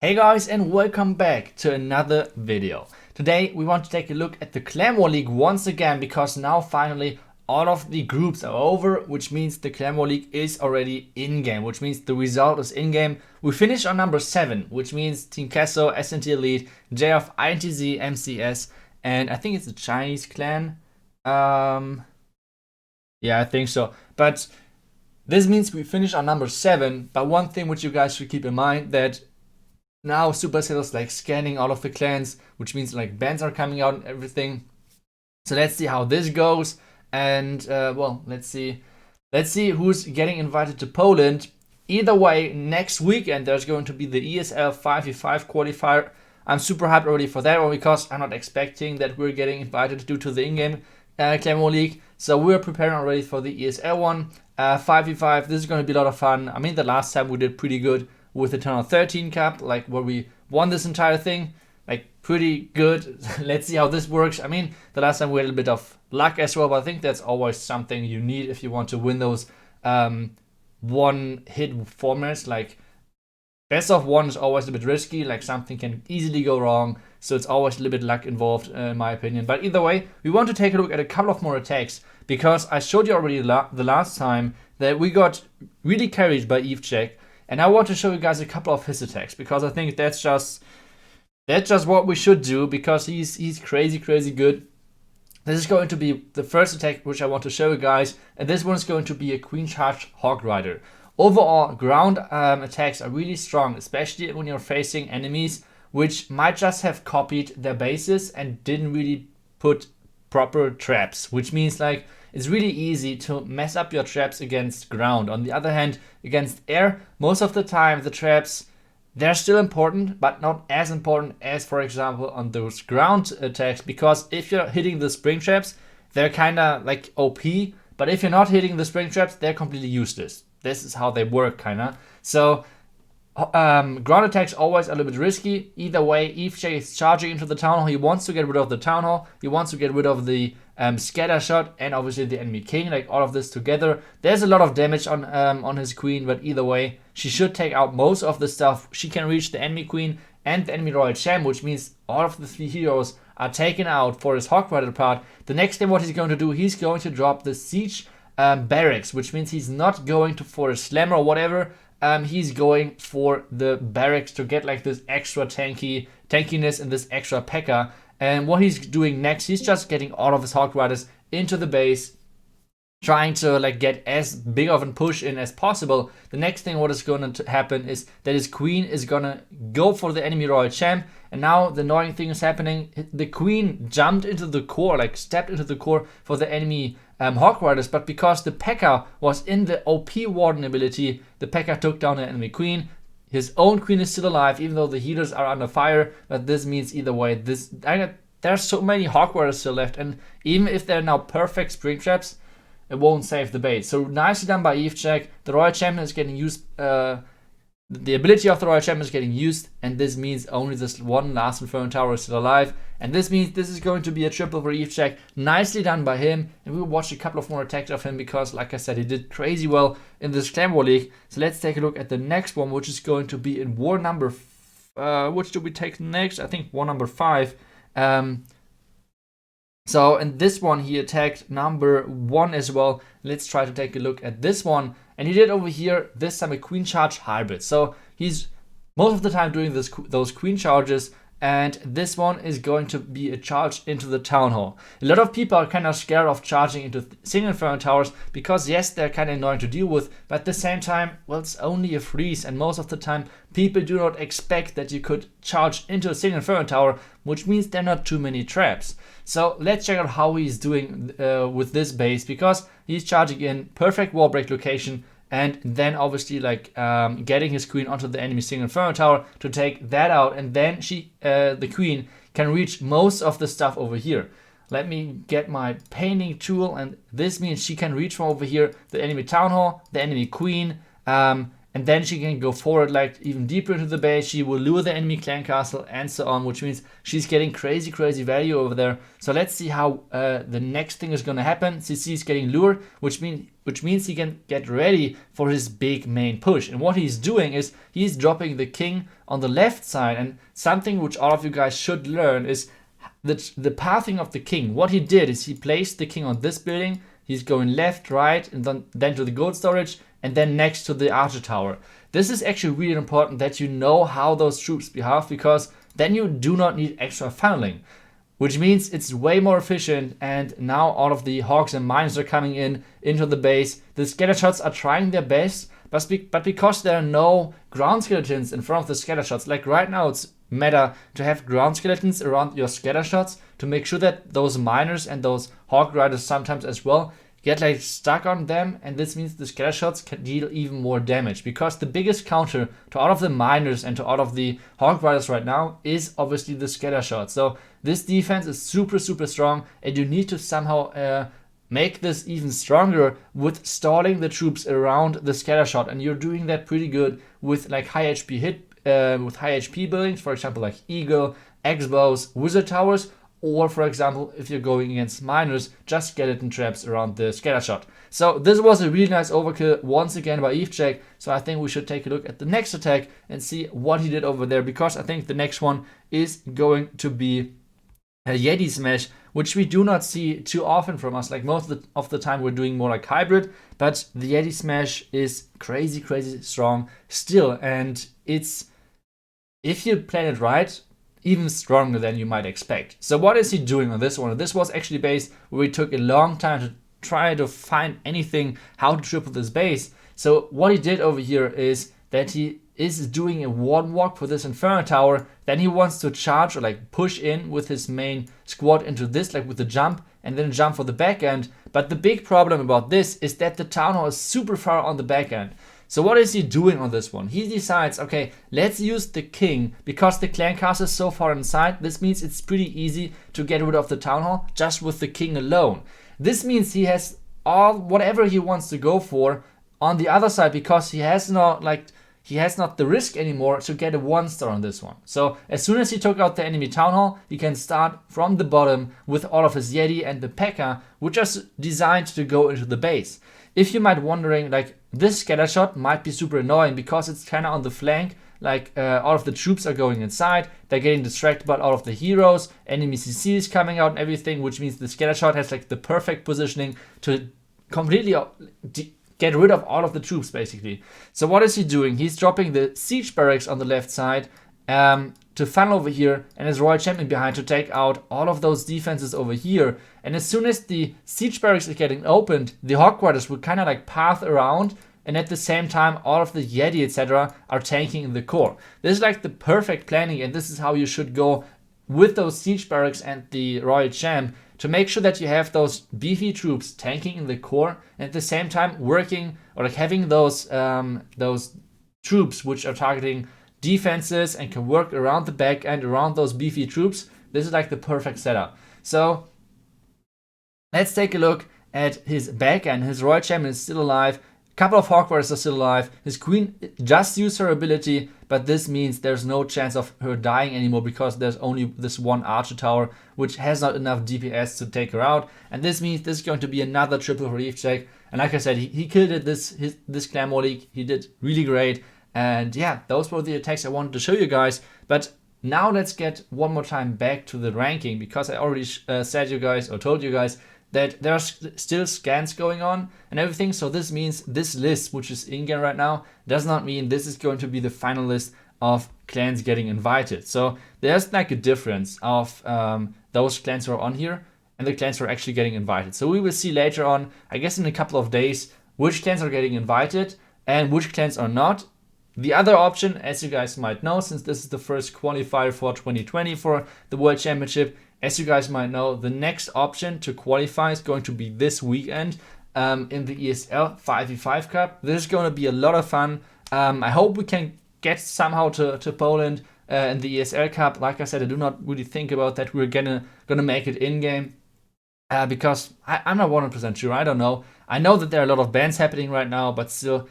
Hey guys, and welcome back to another video. Today we want to take a look at the Clan War League once again, because now finally all of the groups are over, which means the Clan War League is already in-game, which means the result is in-game. We finished on number 7, which means Team Kesso, SNT Elite, JF, INTZ, MCS, and I think it's a Chinese clan. Yeah, I think so. But this means we finished on number 7, but one thing which you guys should keep in mind, that now Supercell is like scanning all of the clans, which means like bans are coming out and everything. So let's see how this goes. And well, let's see who's getting invited to Poland. Either way, next weekend there's going to be the ESL 5v5 qualifier. I'm super hyped already for that one, because I'm not expecting that we're getting invited due to the in-game Clan War League. So we're preparing already for the ESL one. 5v5, this is going to be a lot of fun. I mean, the last time we did pretty good with the Tunnel 13 Cup, like where we won this entire thing, like pretty good. Let's see how this works. I mean, the last time we had a bit of luck as well, but I think that's always something you need if you want to win those one-hit formats. Like best of one is always a bit risky, like something can easily go wrong, so it's always a little bit luck involved in my opinion. But either way, we want to take a look at a couple of more attacks, because I showed you already the last time that we got really carried by Evecheck. And I want to show you guys a couple of his attacks, because I think that's just what we should do, because he's crazy good. This is going to be the first attack which I want to show you guys, and this one is going to be a Queen Charge Hawk Rider. Overall, ground attacks are really strong, especially when you're facing enemies which might just have copied their bases and didn't really put proper traps, which means like it's really easy to mess up your traps against ground. On the other hand, against air, most of the time the traps, they're still important, but not as important as, for example, on those ground attacks, because if you're hitting the spring traps, they're kind of like OP, but if you're not hitting the spring traps, they're completely useless. This is how they work, kind of. So ground attacks always a little bit risky. Either way, Evecheck is charging into the town hall. He wants to get rid of the town hall. He wants to get rid of the scatter shot and obviously the enemy king. Like all of this together, there's a lot of damage on his queen. But either way, she should take out most of the stuff. She can reach the enemy queen and the enemy royal champ, which means all of the 3 heroes are taken out for his Hawk Rider part. The next thing what he's going to do, he's going to drop the siege barracks, which means he's not going to for a slammer or whatever. He's going for the barracks to get like this extra tankiness and this extra P.E.K.K.A. And what he's doing next, he's just getting all of his Hawk Riders into the base, trying to like get as big of a push in as possible. The next thing what is going to happen is that his queen is gonna go for the enemy royal champ, and now the annoying thing is happening. The queen jumped into the core, like stepped into the core for the enemy Hawk Riders, but because the P.E.K.K.A. was in the OP Warden ability, the P.E.K.K.A. took down the enemy queen. His own queen is still alive, even though the healers are under fire. But this means either way, there's so many Hawk Riders still left, and even if they're now perfect spring traps, it won't save the base. So nicely done by Evecheck. The Royal Champion is getting used. The ability of the Royal Champion is getting used, and this means only this one last Inferno Tower is still alive. And this means this is going to be a triple for Evecheck. Nicely done by him. And we'll watch a couple of more attacks of him, because, like I said, he did crazy well in this Clan War League. So let's take a look at the next one, which is going to be in war number. Which do we take next? I think war number 5. So in this one, he attacked number 1 as well. Let's try to take a look at this one. And he did over here, this time a Queen Charge Hybrid. So he's most of the time doing those Queen Charges. And this one is going to be a charge into the Town Hall. A lot of people are kind of scared of charging into single Inferno Towers, because yes, they're kind of annoying to deal with, but at the same time, well, it's only a freeze, and most of the time, people do not expect that you could charge into a single Inferno Tower, which means there are not too many traps. So let's check out how he's doing with this base, because he's charging in perfect wall break location, and then obviously like getting his queen onto the enemy single Inferno Tower to take that out, and then the queen can reach most of the stuff over here. Let me get my painting tool, and this means she can reach from over here the enemy town hall, the enemy queen, and then she can go forward like even deeper into the base. She will lure the enemy clan castle and so on, which means she's getting crazy value over there. So let's see how the next thing is going to happen. CC is getting lured, which means he can get ready for his big main push. And what he's doing is he's dropping the king on the left side, and something which all of you guys should learn is the pathing of the king. What he did is he placed the king on this building. He's going left, right, and then to the gold storage, and then next to the archer tower. This is actually really important that you know how those troops behave, because then you do not need extra funneling, which means it's way more efficient. And now all of the hawks and miners are coming into the base. The scatter shots are trying their best, but because there are no ground skeletons in front of the scatter shots, like right now it's meta to have ground skeletons around your scatter shots to make sure that those miners and those hawk riders sometimes as well get like stuck on them, and this means the scatter shots can deal even more damage, because the biggest counter to all of the miners and to all of the hawk riders right now is obviously the scatter shot. So this defense is super strong, and you need to somehow make this even stronger with stalling the troops around the scatter shot, and you're doing that pretty good with like high HP buildings, for example like Eagle, X-bows, Wizard Towers, or for example if you're going against miners, just skeleton traps around the scatter shot. So this was a really nice overkill once again by Evecheck. So I think we should take a look at the next attack and see what he did over there, because I think the next one is going to be a Yeti Smash, which we do not see too often from us. Like most of the time we're doing more like hybrid, but the Yeti Smash is crazy strong still, and it's, if you plan it right, even stronger than you might expect. So what is he doing on this one? This was actually base where we took a long time to try to find anything how to triple this base. So what he did over here is that he is doing a one walk for this Inferno Tower. Then he wants to charge or like push in with his main squad into this, like with the jump, and then jump for the back end. But the big problem about this is that the Town Hall is super far on the back end. So what is he doing on this one? He decides, okay, let's use the king, because the clan castle is so far inside. This means it's pretty easy to get rid of the Town Hall just with the king alone. This means he has whatever he wants to go for on the other side, because he has not the risk anymore to get a 1-star on this one. So as soon as he took out the enemy Town Hall, he can start from the bottom with all of his Yeti and the P.E.K.K.A, which are designed to go into the base. If you might wondering, like, this scatter shot might be super annoying because it's kind of on the flank, like all of the troops are going inside, they're getting distracted by all of the heroes, enemy CC is coming out and everything, which means the scatter shot has like the perfect positioning to completely get rid of all of the troops basically. So what is he doing? He's dropping the siege barracks on the left side to funnel over here, and his royal champion behind to take out all of those defenses over here. And as soon as the siege barracks is getting opened, the hawk riders will kind of like path around, and at the same time all of the Yeti etc are tanking in the core. This is like the perfect planning, and this is how you should go with those siege barracks and the royal champ, to make sure that you have those beefy troops tanking in the core, and at the same time working or like having those troops which are targeting defenses and can work around the back end around those beefy troops. This is like the perfect setup. So let's take a look at his back end. His royal champion is still alive. A couple of hawk riders are still alive. His queen just used her ability, but this means there's no chance of her dying anymore, because there's only this one archer tower which has not enough DPS to take her out. And this means this is going to be another triple relief check. And like I said, he killed it this Clan War League. He did really great. And yeah, those were the attacks I wanted to show you guys. But now let's get one more time back to the ranking, because I already told you guys that there are still scans going on and everything. So this means this list, which is in game right now, does not mean this is going to be the final list of clans getting invited. So there's like a difference of those clans who are on here and the clans who are actually getting invited. So we will see later on, I guess in a couple of days, which clans are getting invited and which clans are not. The other option, as you guys might know, since this is the first qualifier for 2020 for the World Championship, as you guys might know, the next option to qualify is going to be this weekend in the ESL 5v5 Cup. This is going to be a lot of fun. I hope we can get somehow to Poland in the ESL Cup. Like I said, I do not really think about that we're gonna make it in-game. Because I'm not 100% sure, I don't know. I know that there are a lot of bans happening right now, but still,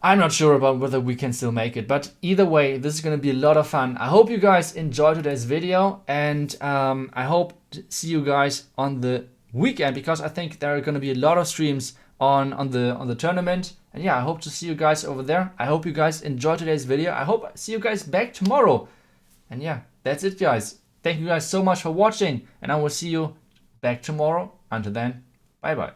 I'm not sure about whether we can still make it, but either way, this is going to be a lot of fun. I hope you guys enjoyed today's video, and I hope to see you guys on the weekend, because I think there are going to be a lot of streams on the tournament. And yeah, I hope to see you guys over there. I hope you guys enjoyed today's video. I hope I see you guys back tomorrow. And yeah, that's it, guys. Thank you guys so much for watching, and I will see you back tomorrow. Until then, bye bye.